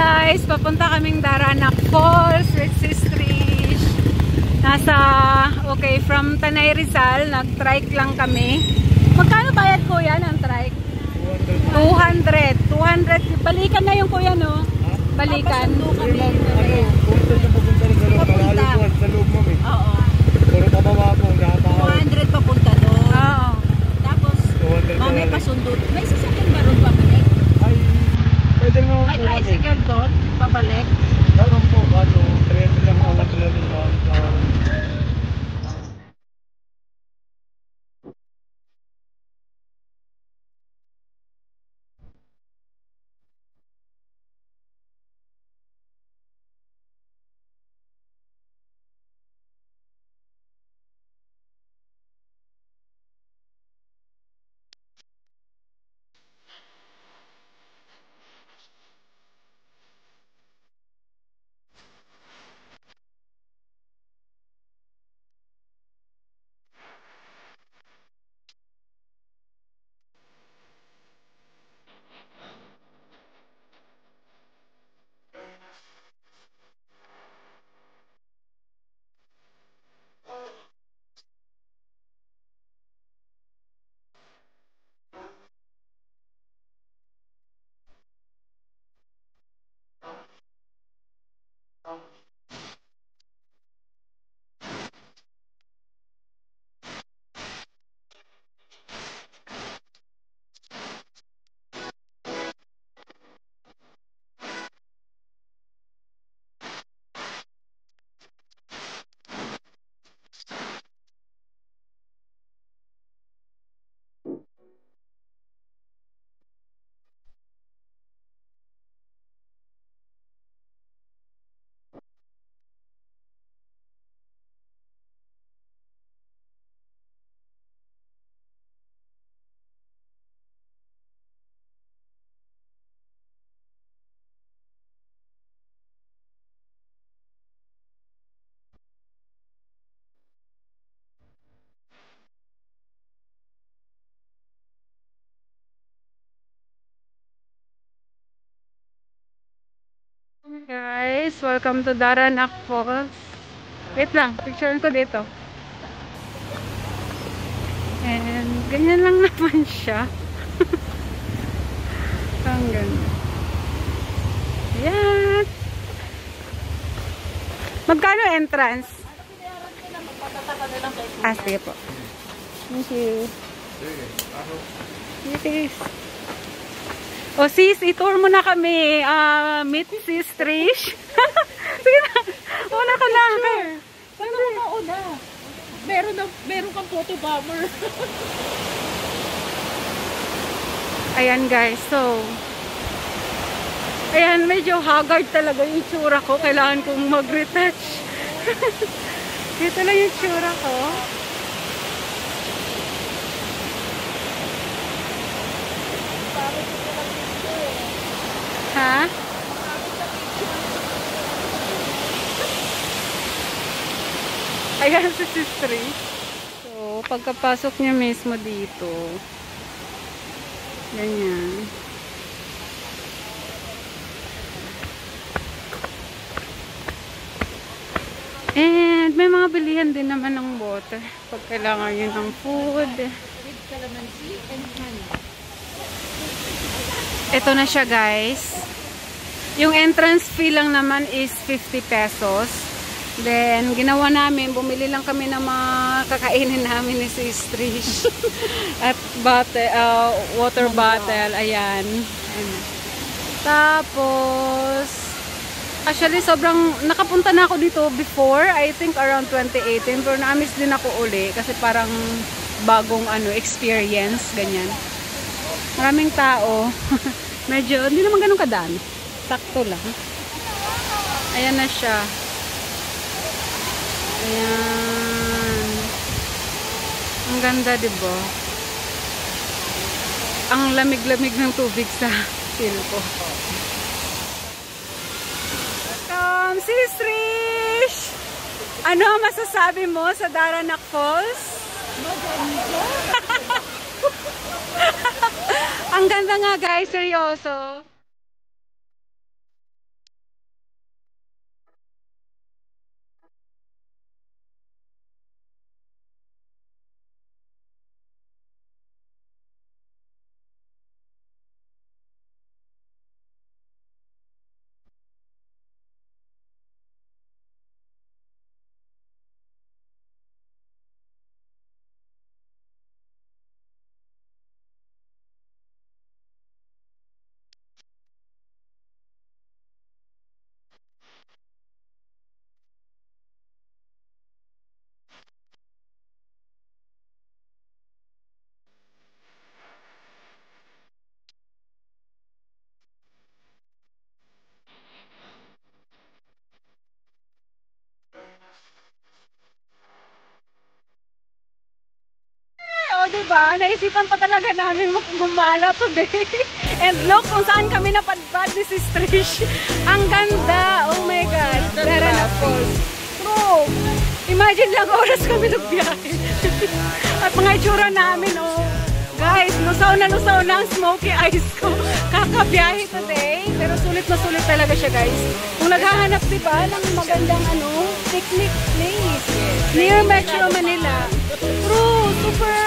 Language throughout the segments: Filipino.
guys, papunta kaming Daranac Falls with Sis Trish. From Tanay Rizal, nag-trike lang kami. Magkano bayad kuya ng trike? 200. Balikan na yung kuya, no? Balikan. Papunta sa loob mo, eh. Oo. Puro pababa po, 200 papunta doon. Oo. Tapos, may pasundot. May sasakyan ba ron pabalik? Ay, pwede mo May tricycle doon, pabalik. Meron po, ano, 300 lang ang natin sa... Guys, welcome to Daranac Falls. Wait lang, picturean ko dito. And ganyan lang naman siya. Hanggang yan. Magkano entrance? Sige po. Thank you. Yes. O sis, itour mo na kami. Meet Sis Trish. Sige na. Una ka lang. Paano ka mauna? Meron kang photo bomber. Ayan guys, so ayan, medyo haggard talaga yung tsura ko. Kailangan kong mag-retouch. Dito lang yung tsura ko. Ha? Ayan si Sis Trish. So, pagkapasok niya mismo dito, ganyan. And may mga bilihan din naman ng water pag kailangan yun ng food. With calamansi and honey. Ito na siya guys. Yung entrance fee lang naman is 50 pesos. Then, ginawa namin, bumili lang kami ng mga kakainin namin ni Sis Trish. At water bottle, ayan. Tapos, actually, nakapunta na ako dito before, I think around 2018. Pero na-miss din ako uli kasi parang bagong experience, ganyan. Maraming tao. Medyo, hindi naman ganun kadami. Sakto lang. Ayan na siya. Ayan. Ang ganda, diba? Ang lamig-lamig ng tubig sa silpo. Welcome, Sis Trish! Ano masasabi mo sa Daranac Falls? Ang ganda nga guys, seryoso. ba? Naisipan pa talaga namin gumala today. And look kung saan kami napadpad. This is Trish. Ang ganda. Oh my God. Darana Falls. True. Imagine lang oras kami nagbiyahe. At mga itsura namin, oh. Guys, lusaw na ang smoky eyes ko. Kakabiyahe today. Pero sulit na sulit talaga siya, guys. Kung naghahanap, diba, ng magandang picnic place. Near Metro Manila. True, super,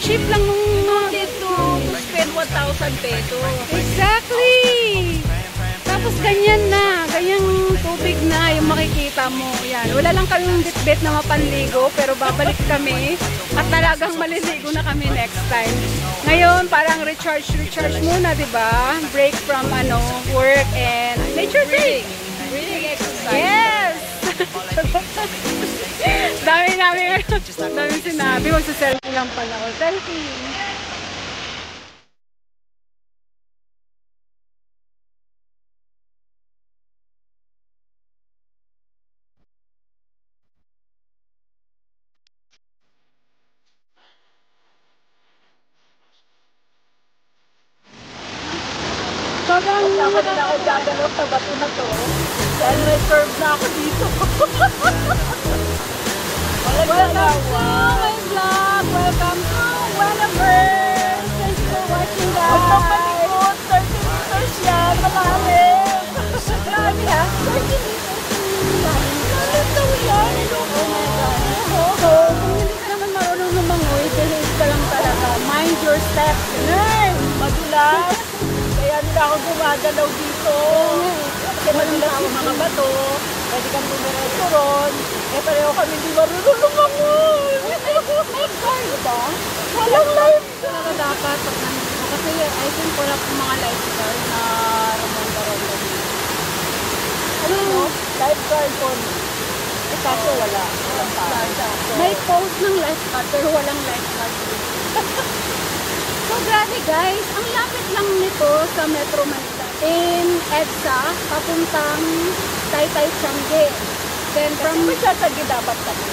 cheap lang nung Dito, to spend 1,000 pesos. Exactly! Tapos ganyan na, ganyang tubig na yung makikita mo. Yan. Wala lang kaming bitbit na mapanligo, pero babalik kami at talagang maliligo na kami next time. Ngayon, parang recharge muna, di ba? Break from work and nature thing. Breathing exercise. Yes! dami sinabi. Magsa-selfie lang pala. Selfie! Sobrang Dapat na ako gagalaw sa bato na to. Dahil may curve na ako dito. welcome to my vlog. Welcome to Whenever. Thank you for watching, guys. Huwag nang malikot. 30 meters yan. Malalim. Grabe ha. 30 meters. Malalim daw yan. Oh my God. Kung hindi ka naman marunong lumangoy, behave ka lang talaga. Mind your steps. Learn. Madulas. Kaya nila ako gumagalaw dito. Kasi madulas yung mga bato. Pwede kang dumiretso ron. Eh pareho kami hindi marunong lumangoy. May guard ba? Walang life. Talaga dapat pag nandito. Kasi I think wala pong mga lifeguard na rumanda-ronda dito. Lifeguard on. Eh kaso wala. Walang tao. May post ng lifeguard pero walang lifeguard dito. So grabe guys, ang lapit lang nito sa Metro Manila. In EDSA, papuntang Taytay Changi. Then from Masyasagi dapat kami.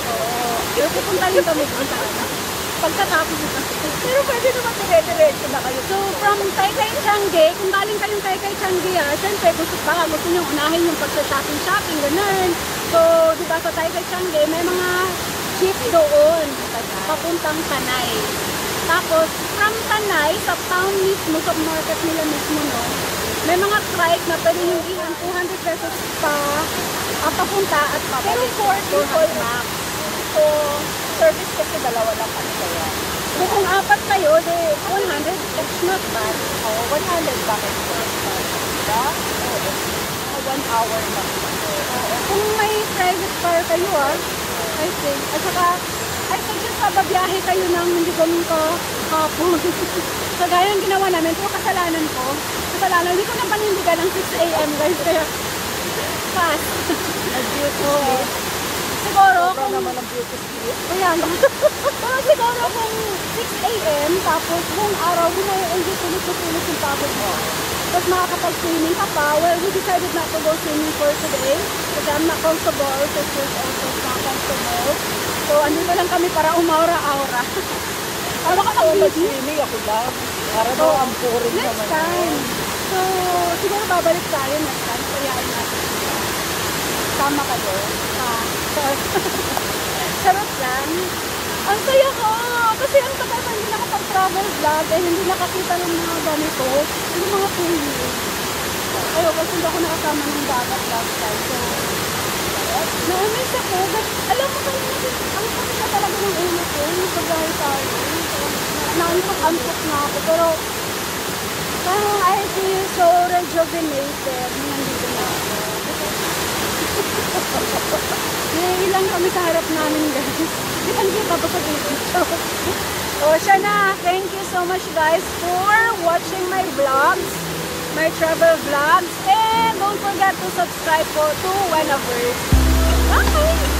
pero pupunta rin kami doon talaga. Pagkatapos ito. Pero pwede naman dire-diretso na kayo. So from Taytay Changi, kung galing kayong Taytay Changi syempre gusto nyo unahin yung pagsa-shopping, ganun. So di ba sa Taytay Changi, may mga jeep doon, papuntang Tanay. Tapos, from Tanay, sa town mismo, sa market nila mismo, may mga trike na pwede yung ilan 200 pesos papunta at pabalik. Pero 40 max. So, service kasi dalawa lang kami kaya. So, kung apat kayo, 100, that's not bad. 100 bakit po? Diba? Oo. 1 hour lang. Kung may private car kayo, I think. At saka, I suggest babiyahe kayo ng hindi ganun ka hapon. So, gaya ng ginawa namin, pero kasalanan ko. Hindi ko na panindigan ng 6 AM guys, kaya fast. Nag-beauty Siguro, Sobrang naman ang beauty sleep. ayan. Pero siguro kung 6 AM, tapos buong araw, hindi tulit-tulit yung pagod mo. Tapos makakapag-swimming ka pa. Well, we decided not to go swimming for today kasi I'm not comfortable. Sisters also not comfortable. So, andito lang kami para umaura-aura. Para Mag-swimming ako lang. Para daw ang boring next naman. time. So, siguro babalik tayo next time. Kayain natin. Tama kayo. Charot lang. Ang saya ko! Kasi ang tagal na hindi nakapag-travel vlog eh hindi nakakita ng mga ganito. Yung mga pulis. Ayaw, kasi hindi ako nakasama ng dagat last time. So, na-miss ako. Alam mo kami ang sakit na talaga ng ulo ko. Yung pag-dahil tayo. Naantok na ako. Pero, parang I feel so rejuvenated nung nandito na ako. Ilang kami sa harap namin guys. Kita pa sa dito. O siya na. Thank you so much guys for watching my vlogs. My travel vlogs. And don't forget to subscribe to Whenever. Bye!